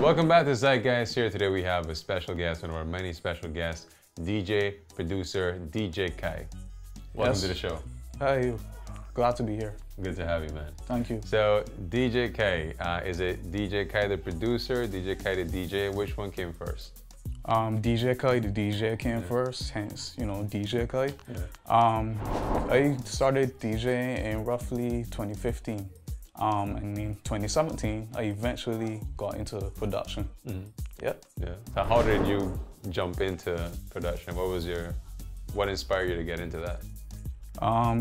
Welcome back to Zeitgeist. Here today we have a special guest, one of our many special guests, DJ, producer, DJ Kai. Welcome to the show. Hi, glad to be here. Good to have you, man. Thank you. So, DJ Kai, is it DJ Kai the producer, DJ Kai the DJ? Which one came first? DJ Kai, the DJ came first, hence, you know, DJ Kai. Yeah. I started DJing in roughly 2015. And in 2017, I eventually got into production. Yeah. So how did you jump into production? What inspired you to get into that?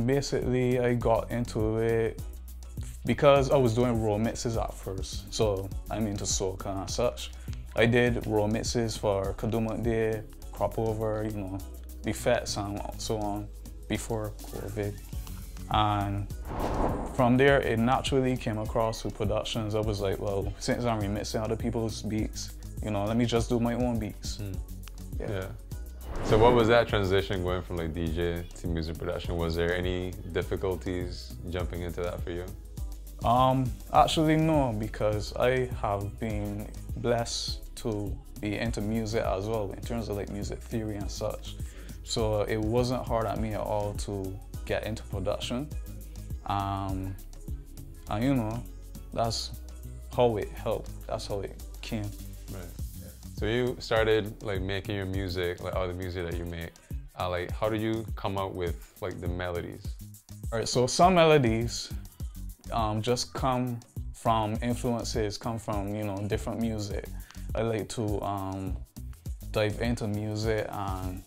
Basically, I got into it because I was doing raw mixes at first. So I'm into soca and such. I did raw mixes for Kaduma Day, Crop Over, you know, the Fets and so on before COVID. And from there, it naturally came across with productions. I was like, well, since I'm remixing other people's beats, you know, let me just do my own beats. Yeah. So what was that transition going from like DJ to music production? Was there any difficulties jumping into that for you? Actually no, because I have been blessed to be into music as well in terms of like music theory and such. So it wasn't hard at me at all to get into production. And you know, that's how it helped. That's how it came. Right. So you started like making your music, like all the music that you make. Like, how did you come up with like the melodies? All right, so some melodies just come from influences, come from, you know, different music. I like to dive into music and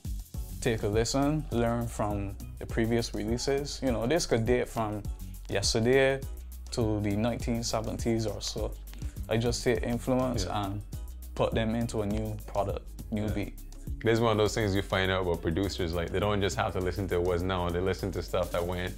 take a listen, learn from the previous releases. You know, this could date from yesterday to the 1970s or so. I just take influence and put them into a new product, new beat. This is one of those things you find out about producers, like they don't just have to listen to what's now, they listen to stuff that went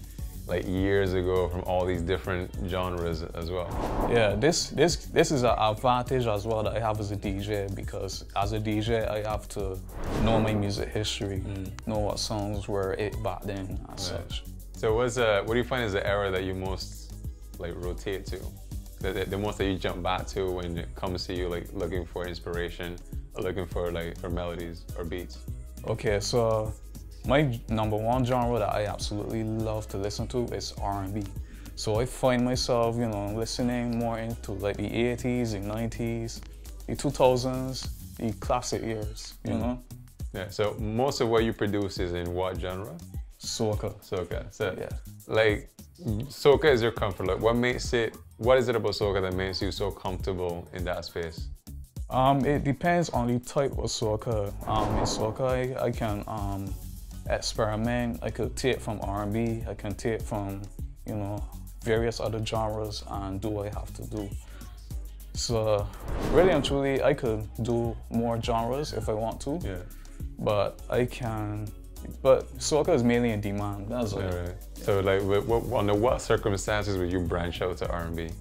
like years ago from all these different genres as well. Yeah, this is an advantage as well that I have as a DJ, because as a DJ I have to know my music history, know what songs were it back then and such. So what do you find is the era that you most like rotate to? The most that you jump back to when it comes to you like looking for inspiration or looking for melodies or beats? Okay, so my #1 genre that I absolutely love to listen to is R&B. So I find myself, you know, listening more into like the 80s, the 90s, the 2000s, the classic years, you know? Yeah, so most of what you produce is in what genre? Soca. Soca. So, yeah. Like, soca is your comfort. Like, what is it about soca that makes you so comfortable in that space? It depends on the type of soca. In soca, I can experiment. I could take from R&B, I can take from, you know, various other genres and do what I have to do. So really and truly, I could do more genres if I want to, but soca is mainly in demand. That's right. So like, under what circumstances would you branch out to R&B?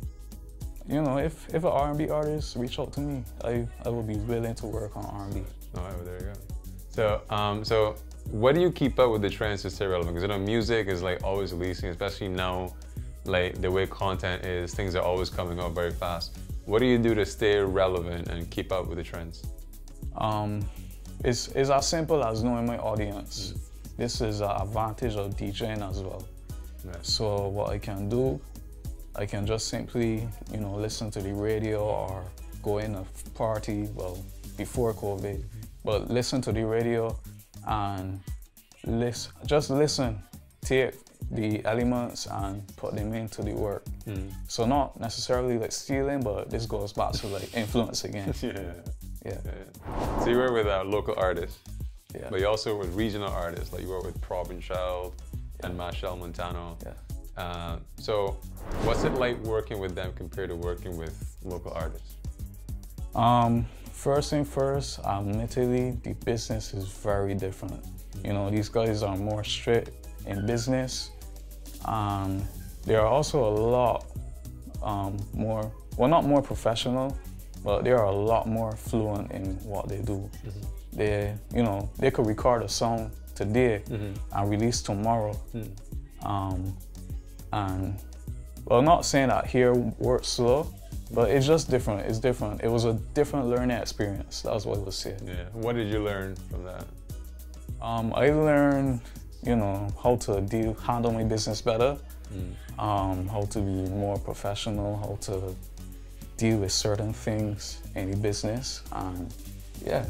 You know, if an R&B artist reach out to me, I would be willing to work on R&B. All right, well, there you go. So what do you keep up with the trends to stay relevant? Because you know, music is like always releasing, especially now, like the way content is, things are always coming up very fast. What do you do to stay relevant and keep up with the trends? It's as simple as knowing my audience. This is an advantage of DJing as well. Right. So what I can do, I can just simply, you know, listen to the radio or go in a party, well, before COVID, but listen to the radio and just listen, take the elements and put them into the work. So not necessarily like stealing, but this goes back to like influence again. So you work with local artists, but you also work with regional artists, like you work with Provincial and Marshall Montano. So what's it like working with them compared to working with local artists? First thing first, admittedly, the business is very different. You know, these guys are more strict in business. They are also a lot more, well, not more professional, but they are a lot more fluent in what they do. They, you know, they could record a song today and release tomorrow. And well, not saying that here works slow, But it's just different. It's different. It was a different learning experience. That's what I was saying. Yeah. What did you learn from that? I learned, you know, how to handle my business better, how to be more professional, how to deal with certain things in the business, and yeah.